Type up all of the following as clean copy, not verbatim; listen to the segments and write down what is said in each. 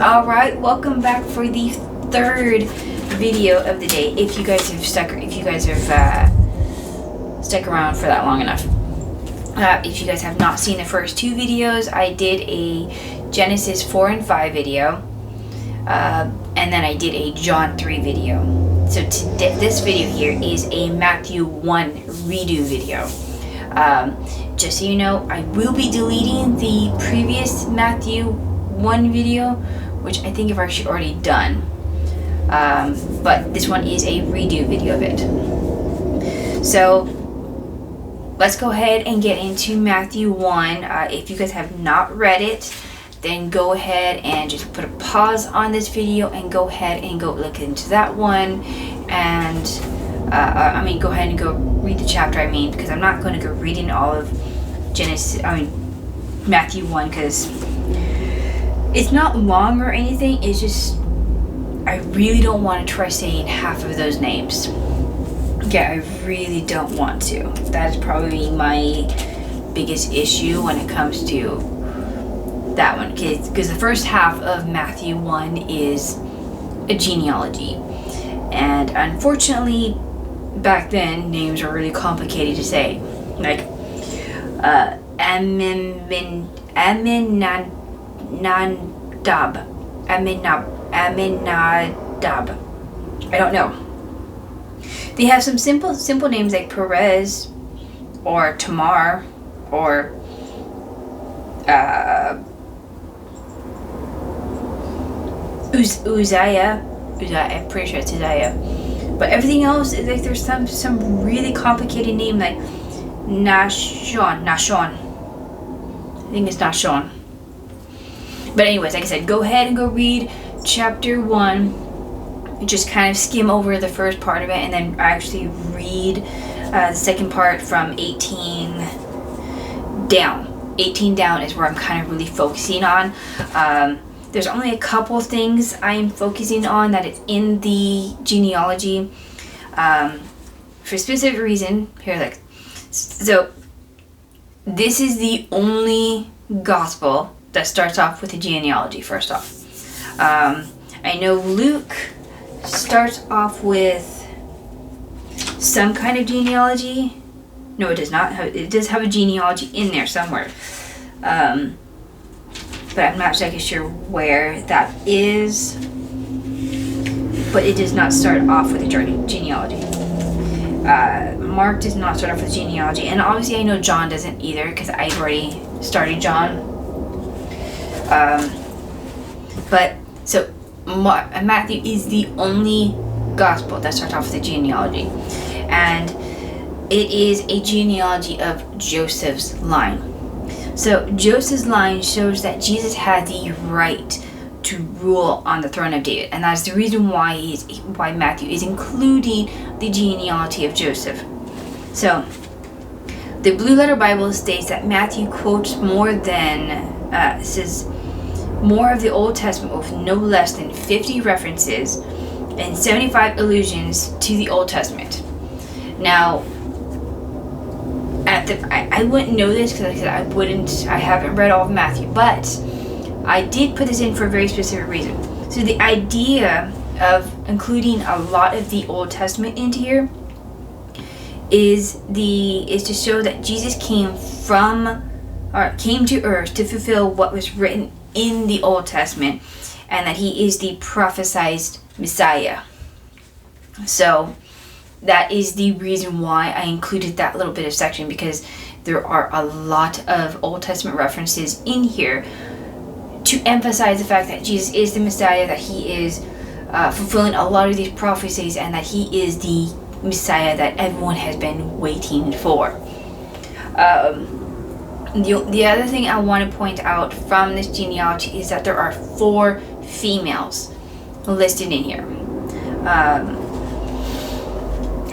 Alright, welcome back for the third video of the day. If you guys have stuck around for that long enough. If you guys have not seen the first two videos, I did a Genesis 4 and 5 video. And then I did a John 3 video. So this video here is a Matthew 1 redo video. Just so you know, I will be deleting the previous Matthew 1 video, which I think I've actually already done. But this one is a redo video of it. So let's go ahead and get into Matthew 1. If you guys have not read it, then go ahead and just put a pause on this video and go ahead and go look into that one. And go ahead and go read the chapter, because I'm not going to go reading all of Matthew 1, because it's not long or anything. It's just, I really don't want to try saying half of those names. Yeah, I really don't want to. That is probably my biggest issue when it comes to that one. Because the first half of Matthew 1 is a genealogy. And unfortunately, back then, names were really complicated to say. Like, Aminadab. I don't know. They have some simple names like Perez or Tamar or Uzziah. I'm pretty sure it's Uzziah. But everything else is like there's some really complicated name like Nashon. I think it's Nashon. But anyways, like I said, go ahead and go read chapter 1. Just kind of skim over the first part of it and then actually read the second part from 18 down. 18 down is where I'm kind of really focusing on. There's only a couple things I am focusing on that is in the genealogy. For a specific reason. So this is the only gospel that starts off with a genealogy, first off. I know Luke starts off with some kind of genealogy. No, it does not. It does have a genealogy in there somewhere. But I'm not exactly sure where that is. But it does not start off with a genealogy. Mark does not start off with genealogy. And obviously I know John doesn't either, because I've already started John. Matthew is the only gospel that starts off with a genealogy. And it is a genealogy of Joseph's line. So Joseph's line shows that Jesus had the right to rule on the throne of David, and that's the reason why Matthew is including the genealogy of Joseph. So the Blue Letter Bible states that Matthew quotes more of the Old Testament with no less than 50 references and 75 allusions to the Old Testament. Now, I wouldn't know this because I haven't read all of Matthew, but I did put this in for a very specific reason. So the idea of including a lot of the Old Testament into here is to show that Jesus came to earth to fulfill what was written in the Old Testament, and that he is the prophesied Messiah. So that is the reason why I included that little bit of section, because there are a lot of Old Testament references in here to emphasize the fact that Jesus is the Messiah, that he is fulfilling a lot of these prophecies, and that he is the Messiah that everyone has been waiting for. The other thing I want to point out from this genealogy is that there are 4 females listed in here.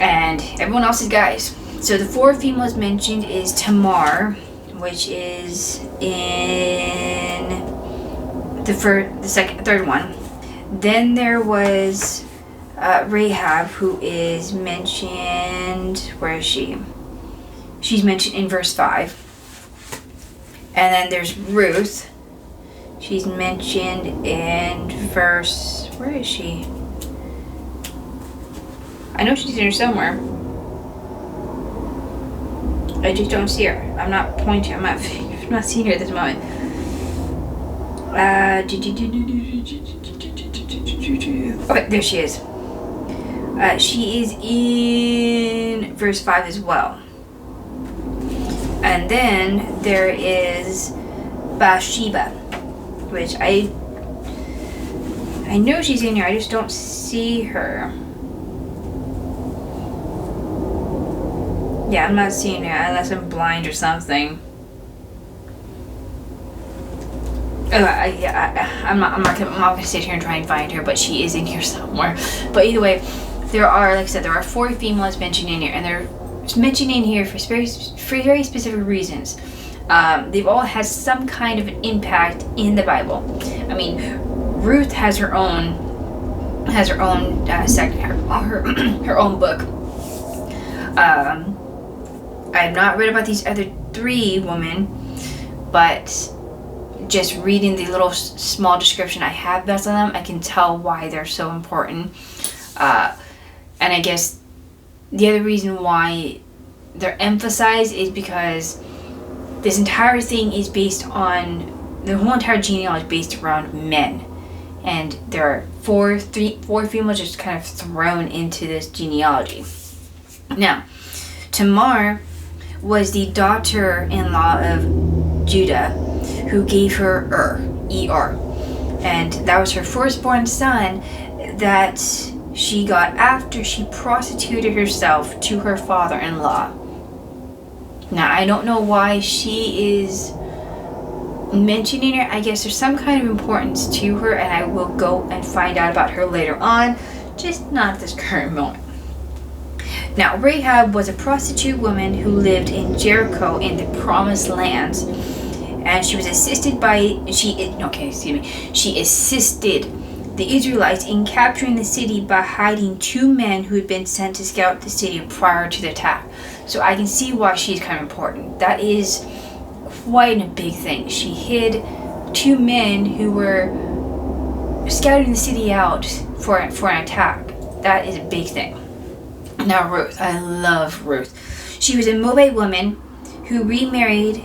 And everyone else is guys. So the 4 females mentioned is Tamar, which is in the third one. Then there was Rahab, who is mentioned. Where is she? She's mentioned in verse 5. And then there's Ruth. She's mentioned in verse... Where is she? I know she's in here somewhere. I just don't see her. I'm not pointing. I'm not seeing her at this moment. Okay, there she is. She is in verse 5 as well. And then there is Bathsheba, which I know she's in here. I just don't see her. Yeah, I'm not seeing her unless I'm blind or something. I'm not gonna sit here and try and find her, but she is in here somewhere. But either way, there are, like I said, there are 4 females mentioned in here, and they're mentioned in here for very specific reasons. They've all had some kind of an impact in the Bible. I mean, Ruth has her own her own book. I have not read about these other 3 women, but just reading the little small description I have about them, I can tell why they're so important. And I guess the other reason why they're emphasized is because this entire thing is based on, the whole entire genealogy is based around men. And there are 4 females just kind of thrown into this genealogy. Now, Tamar was the daughter-in-law of Judah, who gave her Er. And that was her firstborn son that she got after she prostituted herself to her father-in-law. Now, I don't know why she is mentioning her. I guess there's some kind of importance to her, and I will go and find out about her later on, just not at this current moment. Now, Rahab was a prostitute woman who lived in Jericho in the Promised Lands, and she assisted the Israelites in capturing the city by hiding 2 men who had been sent to scout the city prior to the attack. So I can see why she's kind of important. That is quite a big thing. She hid 2 men who were scouting the city out for an attack. That is a big thing. Now Ruth. I love Ruth. She was a Moabite woman who remarried,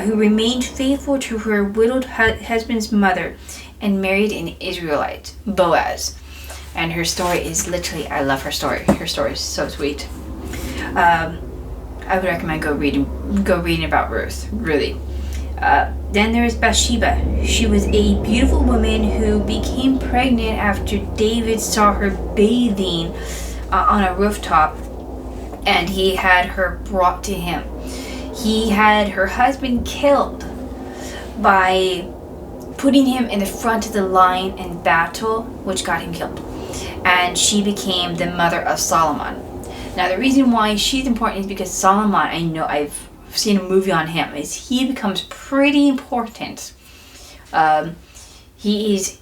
who remained faithful to her widowed husband's mother and married an Israelite, Boaz. And her story is literally, I love her story. Her story is so sweet. I would recommend go reading about Ruth, really. Then there is Bathsheba. She was a beautiful woman who became pregnant after David saw her bathing on a rooftop, and he had her brought to him. He had her husband killed by putting him in the front of the line in battle, which got him killed. And she became the mother of Solomon. Now, the reason why she's important is because Solomon, I know I've seen a movie on him, is he becomes pretty important. He is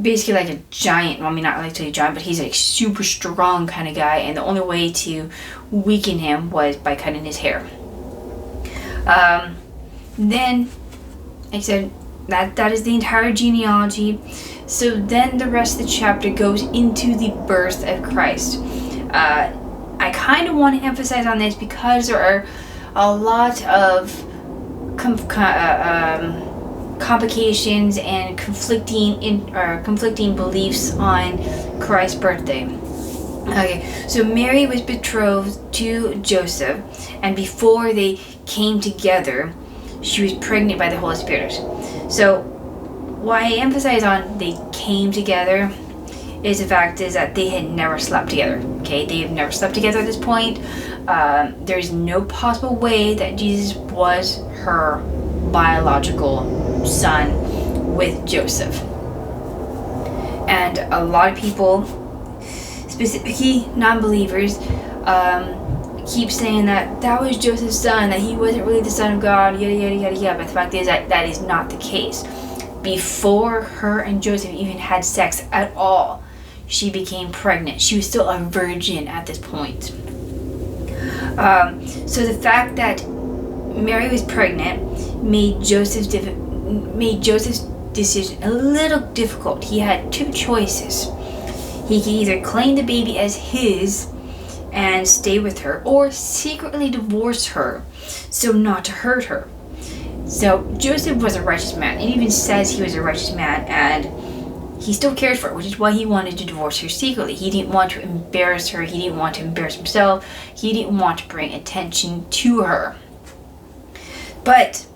basically like a giant. Well, I mean, not like a giant, but he's like super strong kind of guy, and the only way to weaken him was by cutting his hair. Then, like I said, that is the entire genealogy. So then the rest of the chapter goes into the birth of Christ. I kind of want to emphasize on this because there are a lot of complications and conflicting beliefs on Christ's birthday. Okay, so Mary was betrothed to Joseph, and before they came together, she was pregnant by the Holy Spirit. So why I emphasize on they came together is the fact is that they had never slept together. Okay, they have never slept together at this point. There's no possible way that Jesus was her biological son with Joseph. And a lot of people, specifically non-believers, keep saying that was Joseph's son, that he wasn't really the son of God, yada yada yada yada. But the fact is that is not the case. Before her and Joseph even had sex at all, she became pregnant. She was still a virgin at this point. So the fact that Mary was pregnant made Joseph's made Joseph's decision a little difficult. He had two choices. He could either claim the baby as his and stay with her, or secretly divorce her so not to hurt her. So Joseph was a righteous man. It even says he was a righteous man, and he still cared for her, which is why he wanted to divorce her secretly. He didn't want to embarrass her. He didn't want to embarrass himself. He didn't want to bring attention to her. But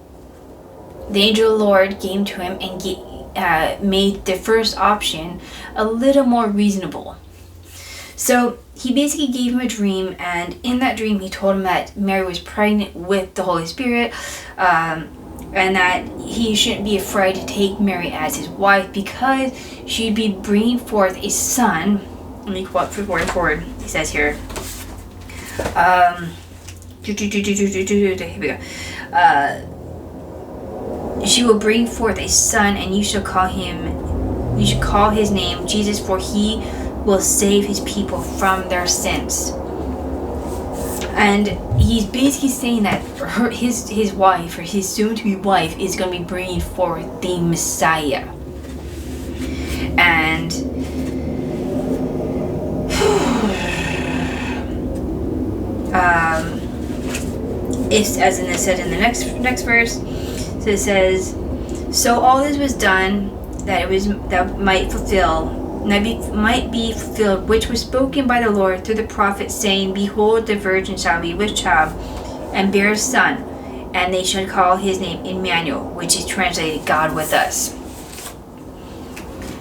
the angel of the Lord came to him and made the first option a little more reasonable. So he basically gave him a dream, and in that dream he told him that Mary was pregnant with the Holy Spirit, and that he shouldn't be afraid to take Mary as his wife because she'd be bringing forth a son. Let me quote for word for word. He says here, here we go. She will bring forth a son, and you should call his name Jesus, for he will save his people from their sins. And he's basically saying that his wife, or his soon-to-be wife, is going to be bringing forth the Messiah. And it's as it said in the next verse. So it says, so all this was done that might be fulfilled, which was spoken by the Lord through the prophet, saying, behold, the virgin shall be with child, and bear a son, and they shall call his name Emmanuel, which is translated God with us.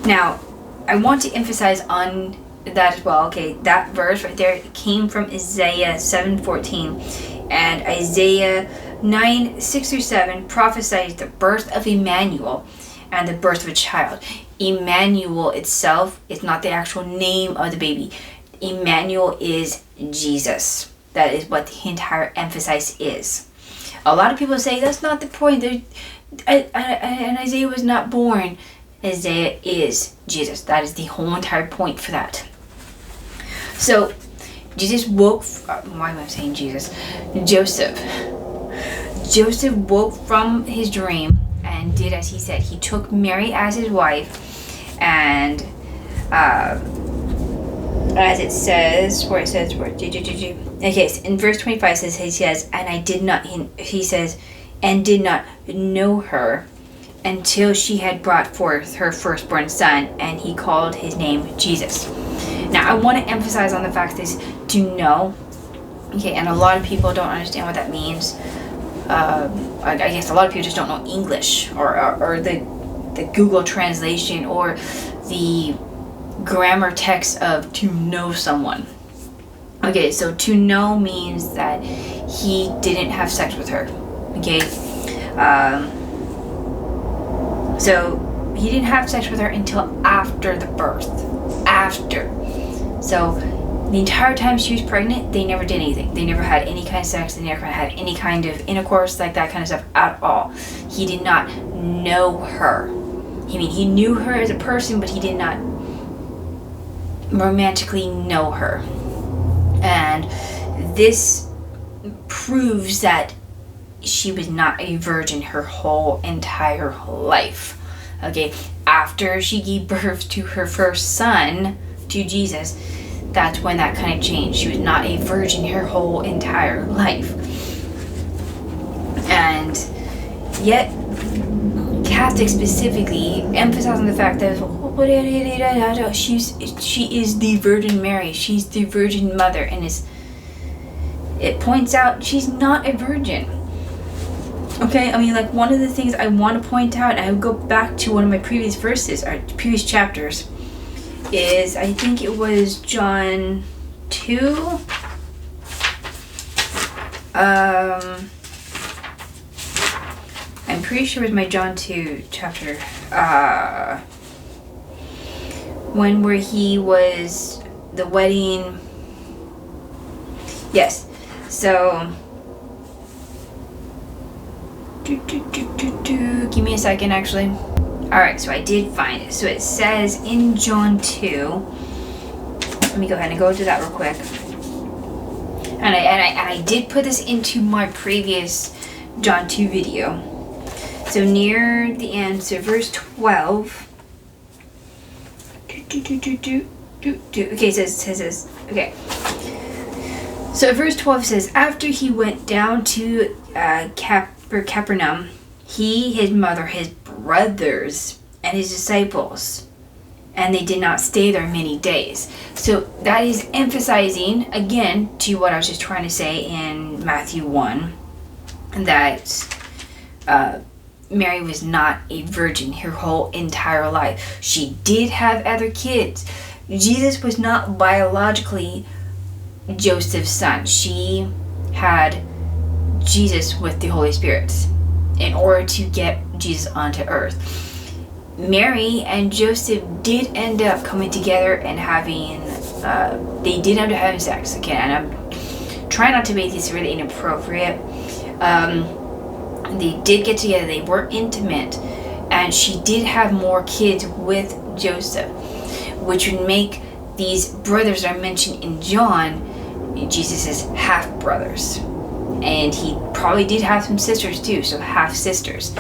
Now, I want to emphasize on that as well. Okay, that verse right there came from Isaiah 7:14, and Isaiah 9:6-7 prophesies the birth of Emmanuel and the birth of a child. Emmanuel itself is not the actual name of the baby. Emmanuel is Jesus. That is what the entire emphasis is. A lot of people say that's not the point. And Isaiah was not born. Isaiah is Jesus. That is the whole entire point for that. So Jesus woke. Why am I saying Jesus? Joseph woke from his dream and did as he said. He took Mary as his wife, and as it says, okay, in verse 25 he says, and did not know her until she had brought forth her firstborn son, and he called his name Jesus. Now, I want to emphasize on the fact is to know, okay, and a lot of people don't understand what that means. I guess a lot of people just don't know English, or the Google translation, or the grammar text of to know someone. Okay, so to know means that he didn't have sex with her. Okay, so he didn't have sex with her until after the birth. So the entire time she was pregnant, they never did anything. They never had any kind of sex. They never had any kind of intercourse, like that kind of stuff at all. He did not know her. He knew her as a person, but he did not romantically know her. And this proves that she was not a virgin her whole entire life. Okay, after she gave birth to her first son, to Jesus, that's when that kind of changed. She was not a virgin her whole entire life. And yet, Catholics specifically emphasize on the fact that she is the Virgin Mary. She's the Virgin Mother, and it points out she's not a virgin. Okay, like one of the things I want to point out, and I would go back to one of my previous verses, or previous chapters, is I think it was John 2. I'm pretty sure it was my John 2 chapter. Where he was the wedding. Yes. So give me a second, actually. Alright, so I did find it. So it says in John 2. Let me go ahead and go to that real quick. And I did put this into my previous John 2 video. So near the end, so verse 12. Okay, it says, okay. So verse 12 says, after he went down to Capernaum, he, his mother, his brothers, and his disciples, and they did not stay there many days. So that is emphasizing, again, to what I was just trying to say in Matthew 1, that Mary was not a virgin her whole entire life. She did have other kids. Jesus was not biologically Joseph's son. She had Jesus with the Holy Spirit in order to get Jesus onto earth. Mary and Joseph did end up coming together and having sex. Okay, and I'm trying not to make this really inappropriate. They did get together, they were intimate, and she did have more kids with Joseph, which would make these brothers that are mentioned in John Jesus' half brothers. And he probably did have some sisters too, so half sisters.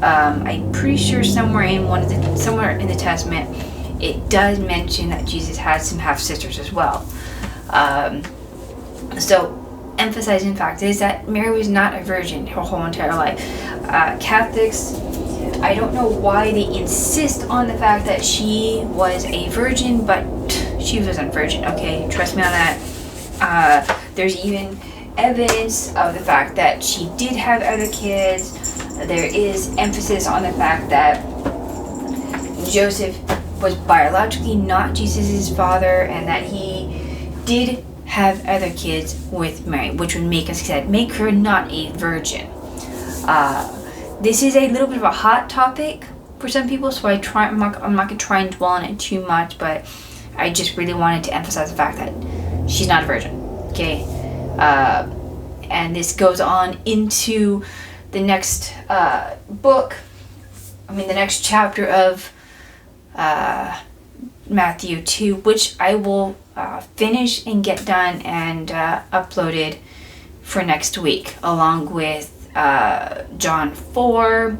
I'm pretty sure somewhere in the Testament it does mention that Jesus had some half sisters as well. So emphasizing the fact is that Mary was not a virgin her whole entire life. Catholics, I don't know why they insist on the fact that she was a virgin, but she wasn't a virgin, okay? Trust me on that. There's even evidence of the fact that she did have other kids. There is emphasis on the fact that Joseph was biologically not Jesus' father, and that he did have other kids with Mary, which would make her not a virgin. This is a little bit of a hot topic for some people, so I'm not going to try and dwell on it too much, but I just really wanted to emphasize the fact that she's not a virgin, okay? And this goes on into the next the next chapter of Matthew 2, which I will finish and get done and uploaded for next week, along with John 4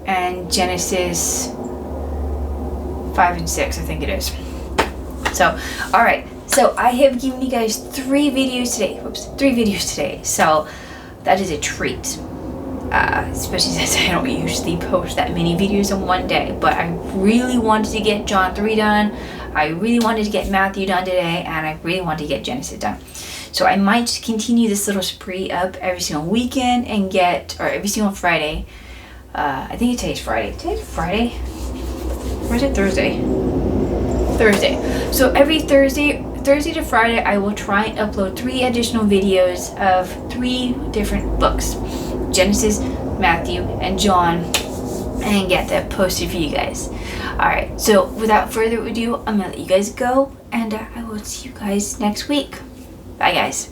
and Genesis 5 and 6, I think it is. So, alright, so I have given you guys 3 videos today, so that is a treat. Especially since I don't usually post that many videos in one day, but I really wanted to get John 3 done, I really wanted to get Matthew done today, and I really wanted to get Genesis done. So I might just continue this little spree up every single weekend and every single Friday. I think today's Friday. Today's Friday? Or is it Thursday? Thursday. So every Thursday to Friday, I will try and upload 3 additional videos of 3 different books. Genesis, Matthew, and John, and get that posted for you guys. Alright, so without further ado, I'm going to let you guys go, and I will see you guys next week. Bye, guys.